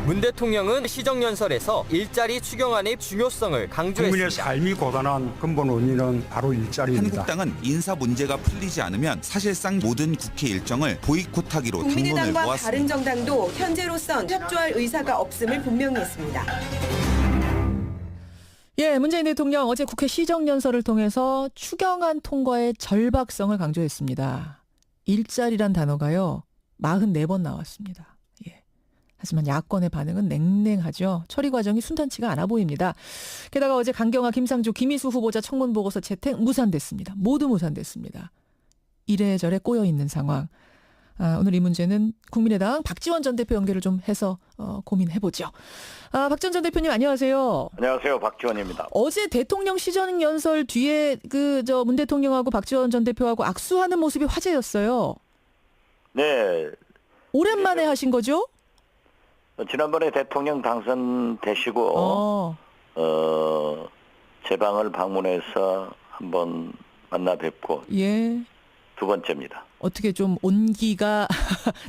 문 대통령은 시정연설에서 일자리 추경안의 중요성을 강조했습니다. 국민의 삶이 고단한 근본 원인은 바로 일자리입니다. 한국당은 인사 문제가 풀리지 않으면 사실상 모든 국회 일정을 보이콧하기로 당론을 국민의당과 모았습니다. 바른정당도 현재로선 협조할 의사가 없음을 분명히 했습니다. 예, 문재인 대통령 어제 국회 시정연설을 통해서 추경안 통과의 절박성을 강조했습니다. 일자리란 단어가요, 44번 나왔습니다. 예. 하지만 야권의 반응은 냉랭하죠. 처리 과정이 순탄치가 않아 보입니다. 게다가 어제 강경화, 김상조, 김희수 후보자 청문 보고서 채택 무산됐습니다. 모두 무산됐습니다. 이래저래 꼬여있는 상황. 오늘 이 문제는 국민의당 박지원 전 대표 연결을 좀 해서 고민해보죠. 박지원 전 대표님 안녕하세요. 안녕하세요. 박지원입니다. 어제 대통령 시정연설 뒤에 문 대통령하고 박지원 전 대표하고 악수하는 모습이 화제였어요. 네. 오랜만에 하신 거죠? 지난번에 대통령 당선되시고 제 방을 방문해서 한번 만나 뵙고 예. 두 번째입니다. 어떻게 좀 온기가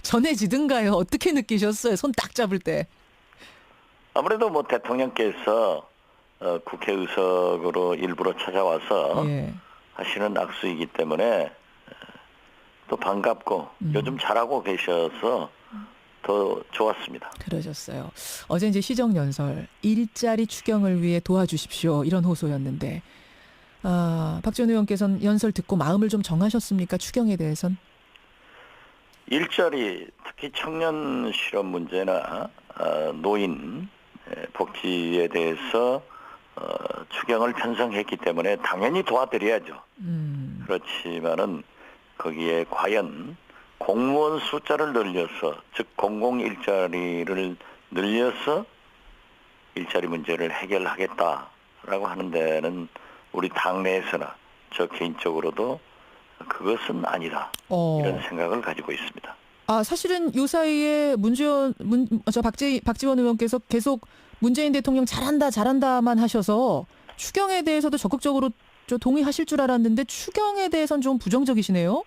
전해지든가요? 어떻게 느끼셨어요? 손 딱 잡을 때. 아무래도 뭐 대통령께서 국회의석으로 일부러 찾아와서 예. 하시는 악수이기 때문에 또 반갑고 요즘 잘하고 계셔서 더 좋았습니다. 그러셨어요. 어제 이제 시정연설, 일자리 추경을 위해 도와주십시오. 이런 호소였는데 박지원 의원께서는 연설 듣고 마음을 좀 정하셨습니까? 추경에 대해선? 일자리, 특히 청년 실업 문제나 노인 복지에 대해서 추경을 편성했기 때문에 당연히 도와드려야죠. 그렇지만은 거기에 과연 공무원 숫자를 늘려서, 즉 공공 일자리를 늘려서 일자리 문제를 해결하겠다라고 하는 데는 우리 당내에서나 저 개인적으로도 그것은 아니다. 이런 생각을 가지고 있습니다. 사실은 요 사이에 박지원 의원께서 계속 문재인 대통령 잘한다만 하셔서 추경에 대해서도 적극적으로 동의하실 줄 알았는데 추경에 대해서는 좀 부정적이시네요.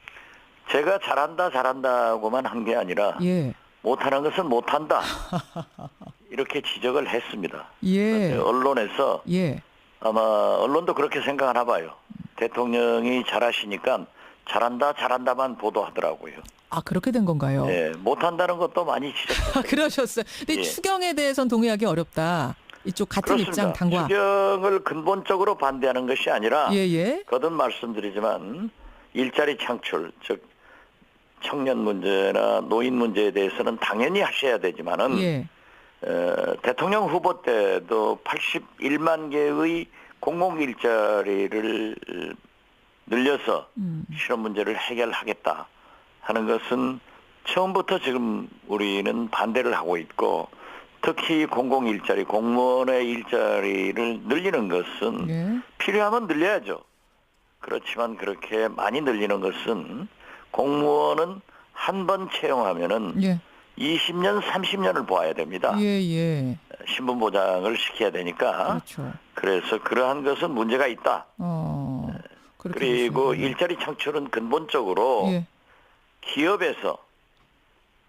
제가 잘한다고만 한 게 아니라 예. 못하는 것은 못한다. 이렇게 지적을 했습니다. 예. 언론에서 예. 아마 언론도 그렇게 생각하나 봐요. 대통령이 잘하시니까 잘한다만 보도하더라고요. 그렇게 된 건가요? 네, 못한다는 것도 많이 지적했어요. 그러셨어요. 근데 예. 추경에 대해서는 동의하기 어렵다. 이쪽 같은 그렇습니다. 입장 당과. 추경을 근본적으로 반대하는 것이 아니라 예. 거듭 말씀드리지만 일자리 창출, 즉 청년 문제나 노인 문제에 대해서는 당연히 하셔야 되지만은 예. 대통령 후보 때도 81만 개의 공공 일자리를 늘려서 실업 문제를 해결하겠다 하는 것은 처음부터 지금 우리는 반대를 하고 있고, 특히 공공 일자리, 공무원의 일자리를 늘리는 것은 예. 필요하면 늘려야죠. 그렇지만 그렇게 많이 늘리는 것은 공무원은 한 번 채용하면은 예. 20년, 30년을 보아야 됩니다. 예. 신분 보장을 시켜야 되니까. 그렇죠. 그래서 그러한 것은 문제가 있다. 그렇게 그리고 보시는군요. 일자리 창출은 근본적으로 예. 기업에서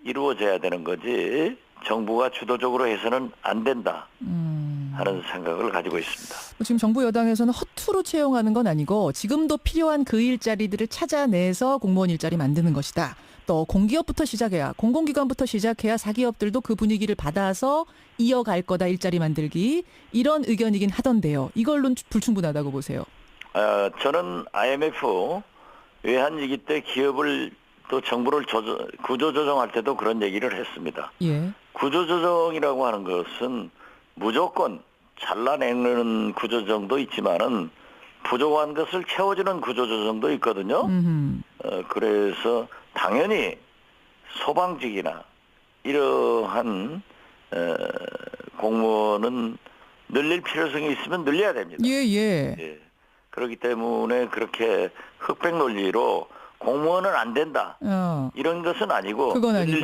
이루어져야 되는 거지 정부가 주도적으로 해서는 안 된다 하는 생각을 가지고 있습니다. 지금 정부 여당에서는 허투루 채용하는 건 아니고 지금도 필요한 그 일자리들을 찾아내서 공무원 일자리 만드는 것이다. 또 공기업부터 시작해야, 공공기관부터 시작해야 사기업들도 그 분위기를 받아서 이어갈 거다, 일자리 만들기. 이런 의견이긴 하던데요. 이걸로는 불충분하다고 보세요. 저는 IMF 외환위기 때 기업을 또 정부를 구조조정할 때도 그런 얘기를 했습니다. 예. 구조조정이라고 하는 것은 무조건 잘라내는 구조조정도 있지만은 부족한 것을 채워주는 구조조정도 있거든요. 그래서 당연히 소방직이나 이러한 공무원은 늘릴 필요성이 있으면 늘려야 됩니다. 예. 그렇기 때문에 그렇게 흑백 논리로 공무원은 안 된다. 이런 것은 아니고, 그건 아니고.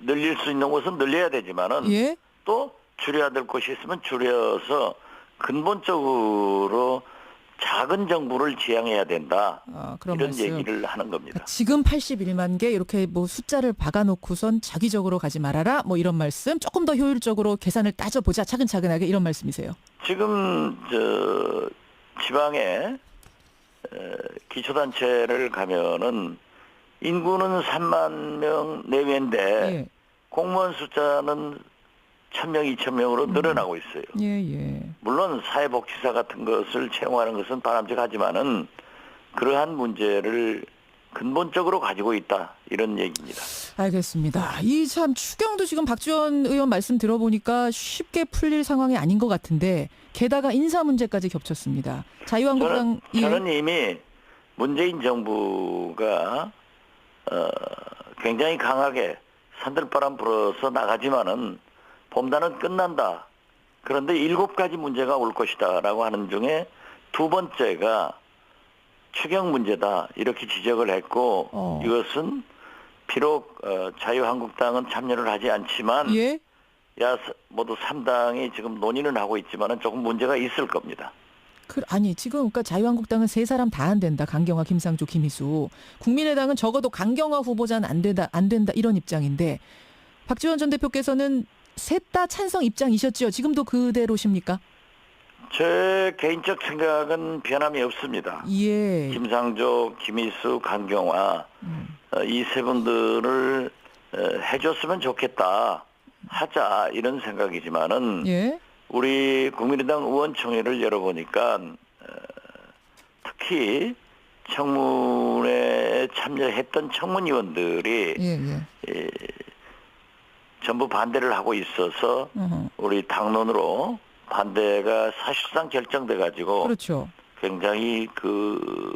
늘릴 수 있는 곳은 늘려야 되지만은 예. 또 줄여야 될 곳이 있으면 줄여서 근본적으로 작은 정부를 지향해야 된다. 그런 이런 말씀. 얘기를 하는 겁니다. 그러니까 지금 81만 개 이렇게 뭐 숫자를 박아놓고선 자기적으로 가지 말아라 뭐 이런 말씀. 조금 더 효율적으로 계산을 따져보자 차근차근하게 이런 말씀이세요. 지금 지방에 기초단체를 가면은 인구는 3만 명 내외인데 예. 공무원 숫자는 1,000명, 2,000명으로 늘어나고 있어요. 예. 물론 사회복지사 같은 것을 채용하는 것은 바람직하지만은 그러한 문제를 근본적으로 가지고 있다 이런 얘기입니다. 알겠습니다. 이 참 추경도 지금 박지원 의원 말씀 들어보니까 쉽게 풀릴 상황이 아닌 것 같은데 게다가 인사 문제까지 겹쳤습니다. 자유한국당 저는 이미 문재인 정부가 굉장히 강하게 산들바람 불어서 나가지만은 봄단은 끝난다. 그런데 7가지 문제가 올 것이다라고 하는 중에 두 번째가 추경 문제다 이렇게 지적을 했고 이것은 비록 자유한국당은 참여를 하지 않지만 예? 모두 3당이 지금 논의는 하고 있지만은 조금 문제가 있을 겁니다. 아니 지금 그러니까 자유한국당은 세 사람 다 안 된다. 강경화, 김상조, 김희수. 국민의당은 적어도 강경화 후보자는 안 된다 이런 입장인데 박지원 전 대표께서는 셋 다 찬성 입장이셨죠. 지금도 그대로십니까? 제 개인적 생각은 변함이 없습니다. 예. 김상조, 김희수, 강경화 이 세 분들을 해줬으면 좋겠다. 하자 이런 생각이지만은 예. 우리 국민의당 의원총회를 열어보니까 특히 청문회에 참여했던 청문위원들이 예. 전부 반대를 하고 있어서 우리 당론으로 반대가 사실상 결정돼 가지고 그렇죠. 굉장히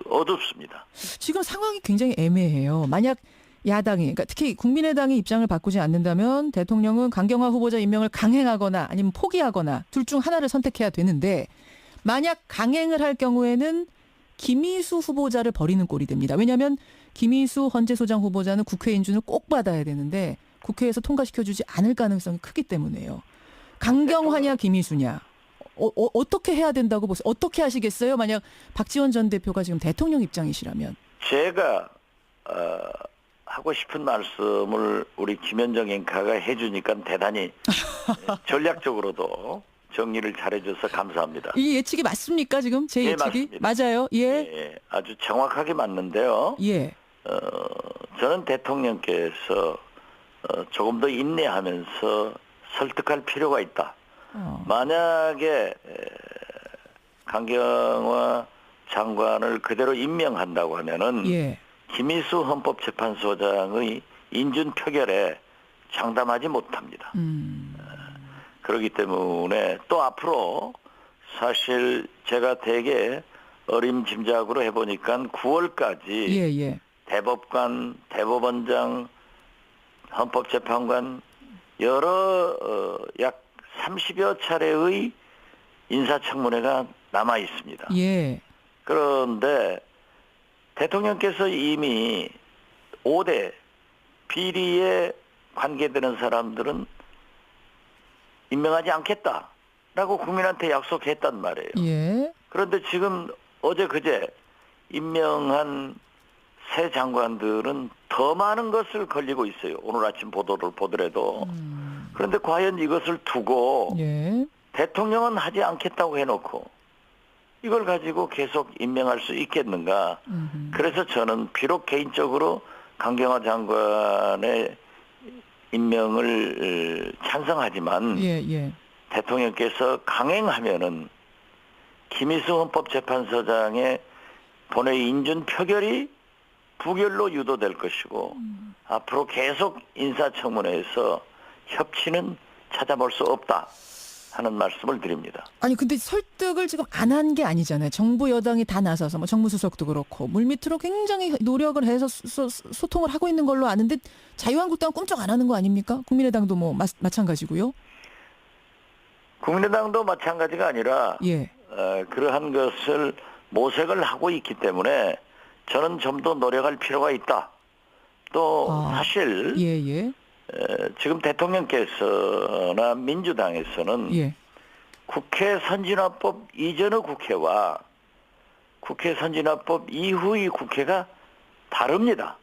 어둡습니다. 지금 상황이 굉장히 애매해요. 만약 야당이, 그러니까 특히 국민의당이 입장을 바꾸지 않는다면 대통령은 강경화 후보자 임명을 강행하거나 아니면 포기하거나 둘 중 하나를 선택해야 되는데 만약 강행을 할 경우에는 김희수 후보자를 버리는 꼴이 됩니다. 왜냐하면 김희수 헌재소장 후보자는 국회 인준을 꼭 받아야 되는데 국회에서 통과시켜주지 않을 가능성이 크기 때문에요. 강경화냐 김희수냐. 어떻게 해야 된다고 보세요? 어떻게 하시겠어요? 만약 박지원 전 대표가 지금 대통령 입장이시라면. 제가 하고 싶은 말씀을 우리 김현정 앵커가 해주니까 대단히 전략적으로도 정리를 잘해줘서 감사합니다. 이 예측이 맞습니까 지금? 제 예, 예측이? 맞습니다. 맞아요. 예. 예, 아주 정확하게 맞는데요. 예. 저는 대통령께서 조금 더 인내하면서 설득할 필요가 있다. 만약에 강경화 장관을 그대로 임명한다고 하면은 예. 김희수 헌법재판소장의 인준 표결에 장담하지 못합니다. 그렇기 때문에 또 앞으로 사실 제가 되게 어림짐작으로 해보니까 9월까지 예. 대법관, 대법원장, 헌법재판관 여러 약 30여 차례의 인사청문회가 남아 있습니다. 예. 그런데 대통령께서 이미 5대 비리에 관계되는 사람들은 임명하지 않겠다라고 국민한테 약속했단 말이에요. 예. 그런데 지금 어제 그제 임명한 새 장관들은 더 많은 것을 걸리고 있어요. 오늘 아침 보도를 보더라도. 그런데 과연 이것을 두고 예. 대통령은 하지 않겠다고 해놓고 이걸 가지고 계속 임명할 수 있겠는가. 그래서 저는 비록 개인적으로 강경화 장관의 임명을 찬성하지만 예. 대통령께서 강행하면은 김희수 헌법재판소장의 본회의 인준 표결이 부결로 유도될 것이고 앞으로 계속 인사청문회에서 협치는 찾아볼 수 없다 하는 말씀을 드립니다. 아니 근데 설득을 지금 안 한 게 아니잖아요. 정부 여당이 다 나서서 뭐 정무수석도 그렇고 물밑으로 굉장히 노력을 해서 소통을 하고 있는 걸로 아는데 자유한국당은 꿈쩍 안 하는 거 아닙니까? 국민의당도 뭐 마찬가지고요. 국민의당도 마찬가지가 아니라 예. 그러한 것을 모색을 하고 있기 때문에 저는 좀 더 노력할 필요가 있다. 또 사실 예. 지금 대통령께서나 민주당에서는 예. 국회 선진화법 이전의 국회와 국회 선진화법 이후의 국회가 다릅니다.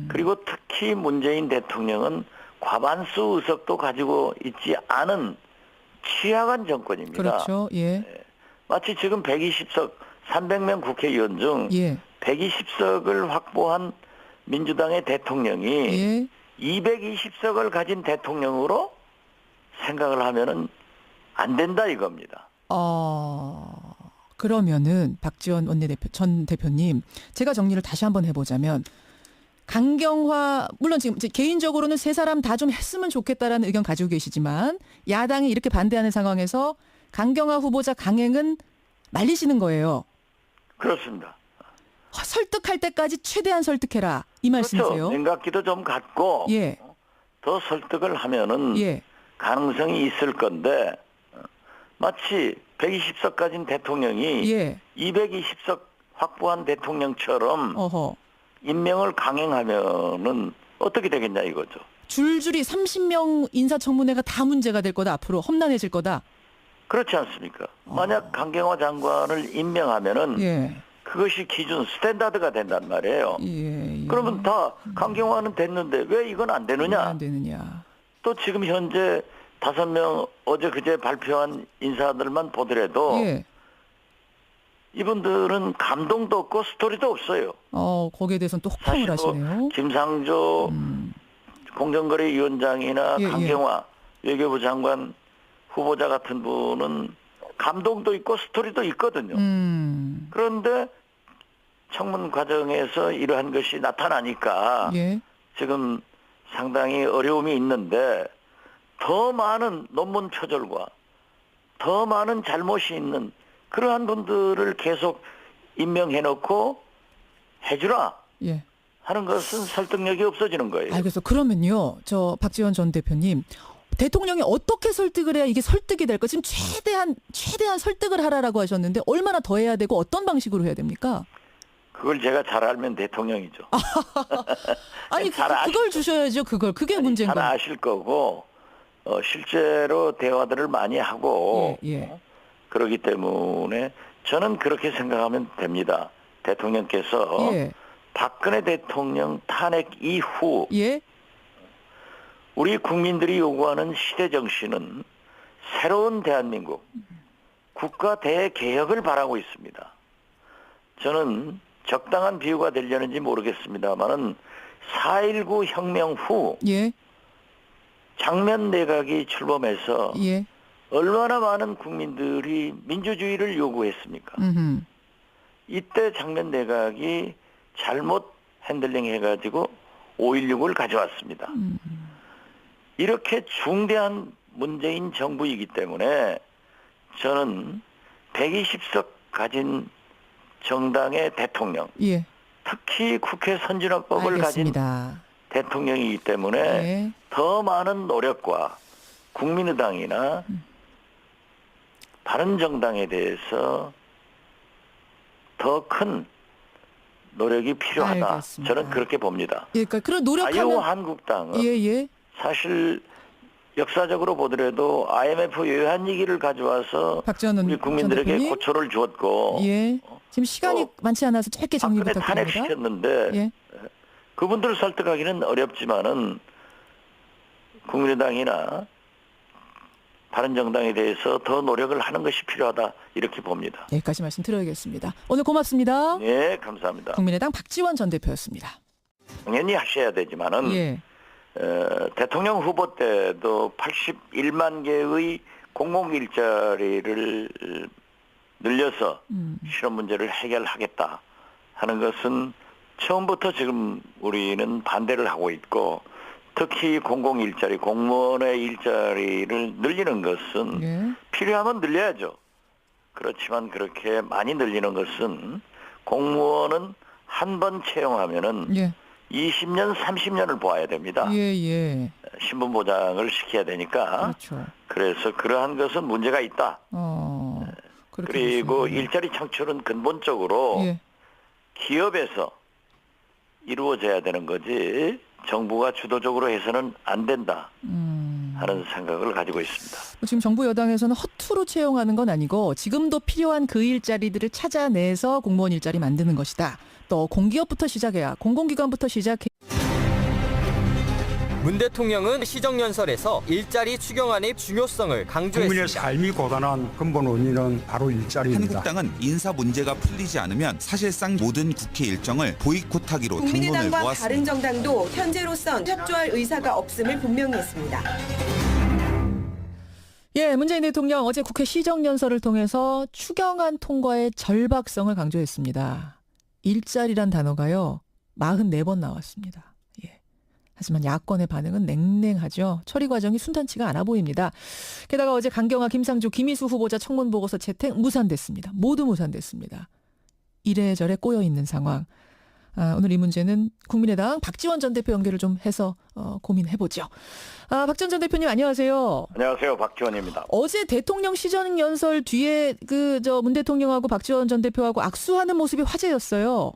그리고 특히 문재인 대통령은 과반수 의석도 가지고 있지 않은 취약한 정권입니다. 그렇죠. 예. 마치 지금 120석 300명 국회의원 중 예. 120석을 확보한 민주당의 대통령이 예. 220석을 가진 대통령으로 생각을 하면은 안 된다 이겁니다. 그러면은 박지원 전 대표님, 제가 정리를 다시 한번 해보자면 강경화, 물론 지금 이제 개인적으로는 세 사람 다 좀 했으면 좋겠다라는 의견 가지고 계시지만 야당이 이렇게 반대하는 상황에서 강경화 후보자 강행은 말리시는 거예요. 그렇습니다. 설득할 때까지 최대한 설득해라 이 말씀이세요? 그렇죠. 냉각기도 좀 갖고 예. 더 설득을 하면은 예. 가능성이 있을 건데 마치 120석 가진 대통령이 예. 220석 확보한 대통령처럼 어허. 임명을 강행하면은 어떻게 되겠냐 이거죠. 줄줄이 30명 인사청문회가 다 문제가 될 거다. 앞으로 험난해질 거다. 그렇지 않습니까? 만약 강경화 장관을 임명하면은 예. 그것이 기준 스탠다드가 된단 말이에요. 예. 그러면 다 강경화는 됐는데 왜 이건 안 되느냐? 안 되느냐. 또 지금 현재 5명 어제 그제 발표한 인사들만 보더라도 예. 이분들은 감동도 없고 스토리도 없어요. 거기에 대해서는 또 혹평을 사실 뭐 하시네요. 김상조 공정거래위원장이나 예, 예. 강경화 외교부 장관 후보자 같은 분은 감동도 있고 스토리도 있거든요. 그런데 청문 과정에서 이러한 것이 나타나니까 예. 지금 상당히 어려움이 있는데 더 많은 논문 표절과 더 많은 잘못이 있는 그러한 분들을 계속 임명해놓고 해주라 예. 하는 것은 설득력이 없어지는 거예요. 알겠어. 그러면요. 저 박지원 전 대표님. 대통령이 어떻게 설득을 해야 이게 설득이 될까? 지금 최대한 설득을 하라라고 하셨는데 얼마나 더 해야 되고 어떤 방식으로 해야 됩니까? 그걸 제가 잘 알면 대통령이죠. 아니 그걸 주셔야죠. 그게 문제인 잘 거예요. 아실 거고 실제로 대화들을 많이 하고 예. 그러기 때문에 저는 그렇게 생각하면 됩니다. 대통령께서 예. 박근혜 대통령 탄핵 이후 예. 우리 국민들이 요구하는 시대 정신은 새로운 대한민국 국가 대개혁을 바라고 있습니다. 저는 적당한 비유가 되려는지 모르겠습니다만은 4.19 혁명 후 예. 장면 내각이 출범해서 예. 얼마나 많은 국민들이 민주주의를 요구했습니까? 이때 장면 내각이 잘못 핸들링 해가지고 5.16을 가져왔습니다. 이렇게 중대한 문재인 정부이기 때문에 저는 120석 가진 정당의 대통령, 예. 특히 국회 선진화법을 알겠습니다. 가진 대통령이기 때문에 예. 더 많은 노력과 국민의당이나 바른정당에 대해서 더 큰 노력이 필요하다. 알겠습니다. 저는 그렇게 봅니다. 예, 그러니까 그런 노력하면 자유한국당은 예. 사실 역사적으로 보더라도 IMF 외환위기를 가져와서 박지원 우리 국민들에게 전 대표님? 고초를 주었고 예. 지금 시간이 많지 않아서 짧게 정리 박근혜 부탁드립니다. 탄핵시켰는데 예. 그분들을 설득하기는 어렵지만은 국민의당이나 바른정당에 대해서 더 노력을 하는 것이 필요하다 이렇게 봅니다. 여기까지 말씀 드려야겠습니다. 오늘 고맙습니다. 네, 감사합니다. 국민의당 박지원 전 대표였습니다. 당연히 하셔야 되지만은 예. 대통령 후보 때도 81만 개의 공공 일자리를 늘려서 실업 문제를 해결하겠다 하는 것은 처음부터 지금 우리는 반대를 하고 있고 특히 공공 일자리, 공무원의 일자리를 늘리는 것은 예. 필요하면 늘려야죠. 그렇지만 그렇게 많이 늘리는 것은 공무원은 한 번 채용하면은 예. 20년, 30년을 보아야 됩니다. 예. 신분 보장을 시켜야 되니까. 그렇죠. 그래서 그러한 것은 문제가 있다. 그렇게 그리고 보시면. 일자리 창출은 근본적으로 예. 기업에서 이루어져야 되는 거지 정부가 주도적으로 해서는 안 된다 하는 생각을 가지고 있습니다. 지금 정부 여당에서는 허투루 채용하는 건 아니고 지금도 필요한 그 일자리들을 찾아내서 공무원 일자리 만드는 것이다. 또 공기업부터 시작해야 공공기관부터 시작해. 문 대통령은 시정연설에서 일자리 추경안의 중요성을 국민의 강조했습니다. 삶이 고단한 근본 원인은 바로 일자리입니다. 한국당은 인사 문제가 풀리지 않으면 사실상 모든 국회 일정을 보이콧하기로 당론을 국민의당과 모았습니다. 다른 정당도 현재로선 협조할 의사가 없음을 분명히 했습니다. 예, 문재인 대통령 어제 국회 시정연설을 통해서 추경안 통과의 절박성을 강조했습니다. 일자리란 단어가요 44번 나왔습니다. 예. 하지만 야권의 반응은 냉랭하죠. 처리 과정이 순탄치가 않아 보입니다. 게다가 어제 강경화, 김상조, 김희수 후보자 청문 보고서 채택 무산됐습니다. 모두 무산됐습니다. 이래저래 꼬여있는 상황. 오늘 이 문제는 국민의당 박지원 전 대표 연결을 좀 해서 고민해보죠. 박지원 전 대표님 안녕하세요. 안녕하세요. 박지원입니다. 어제 대통령 시정연설 뒤에 문 대통령하고 박지원 전 대표하고 악수하는 모습이 화제였어요.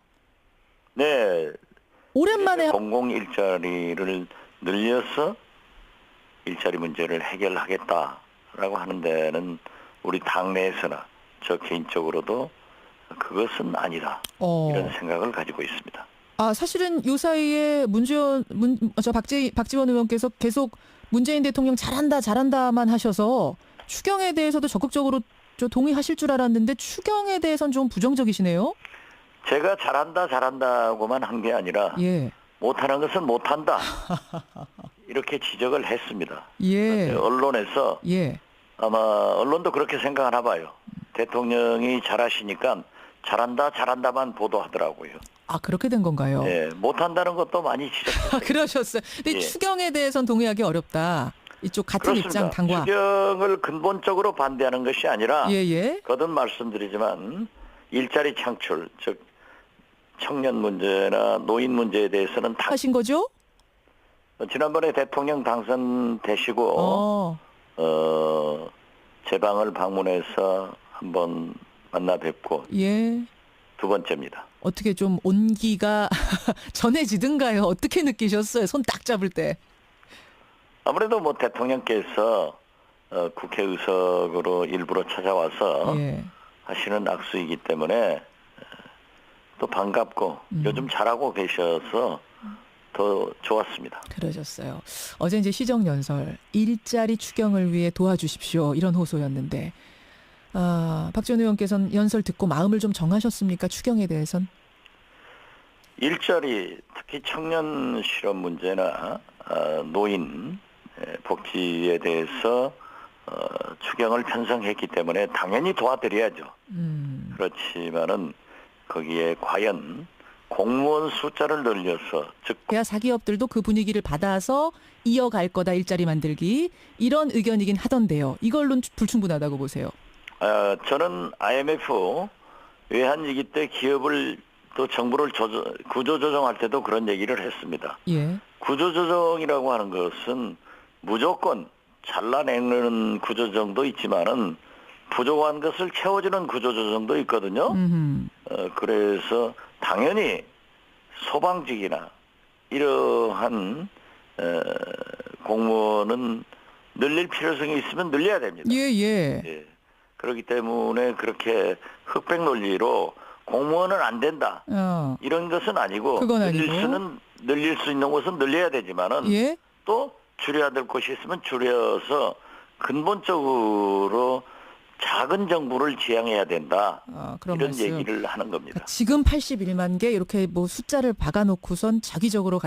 네. 오랜만에 공공 일자리를 늘려서 일자리 문제를 해결하겠다라고 하는 데는 우리 당내에서나 저 개인적으로도 그것은 아니다. 이런 생각을 가지고 있습니다. 사실은 요 사이에 박지원 의원께서 계속 문재인 대통령 잘한다만 하셔서 추경에 대해서도 적극적으로 동의하실 줄 알았는데 추경에 대해서는 좀 부정적이시네요. 제가 잘한다고만 한 게 아니라 예. 못하는 것은 못한다. 이렇게 지적을 했습니다. 예. 언론에서 예. 아마 언론도 그렇게 생각하나 봐요. 대통령이 잘하시니까 잘한다만 보도하더라고요. 그렇게 된 건가요? 예, 못한다는 것도 많이 지적했어요. 그러셨어요. 근데 예. 추경에 대해서는 동의하기 어렵다. 이쪽 같은 그렇습니다. 입장 당과. 추경을 근본적으로 반대하는 것이 아니라 예. 거듭 말씀드리지만 일자리 창출, 즉 청년 문제나 노인 문제에 대해서는 하신 거죠? 지난번에 대통령 당선되시고 제 방을 방문해서 한번 만나 뵙고 예. 두 번째입니다. 어떻게 좀 온기가 전해지든가요? 어떻게 느끼셨어요? 손 딱 잡을 때. 아무래도 대통령께서 국회의석으로 일부러 찾아와서 예. 하시는 악수이기 때문에 또 반갑고 요즘 잘하고 계셔서 더 좋았습니다. 그러셨어요. 어제 이제 시정연설 일자리 추경을 위해 도와주십시오 이런 호소였는데 박지원 의원께서는 연설 듣고 마음을 좀 정하셨습니까? 추경에 대해선? 일자리 특히 청년 실업 문제나 노인 복지에 대해서 추경을 편성했기 때문에 당연히 도와드려야죠. 그렇지만은 거기에 과연 공무원 숫자를 늘려서 즉 그래야 사기업들도 그 분위기를 받아서 이어갈 거다 일자리 만들기 이런 의견이긴 하던데요. 이걸로는 불충분하다고 보세요. 저는 IMF 외환위기 때 기업을 또 정부를 구조조정할 때도 그런 얘기를 했습니다. 예. 구조조정이라고 하는 것은 무조건 잘라내는 구조조정도 있지만은 부족한 것을 채워주는 구조조정도 있거든요. 그래서 당연히 소방직이나 이러한 공무원은 늘릴 필요성이 있으면 늘려야 됩니다. 예. 그렇기 때문에 그렇게 흑백 논리로 공무원은 안 된다. 이런 것은 아니고 늘릴 수 있는 것은 늘려야 되지만은 예? 또 줄여야 될 것이 있으면 줄여서 근본적으로 작은 정부를 지향해야 된다. 그런 이런 말씀. 얘기를 하는 겁니다. 지금 81만 개 이렇게 숫자를 박아놓고선 자기적으로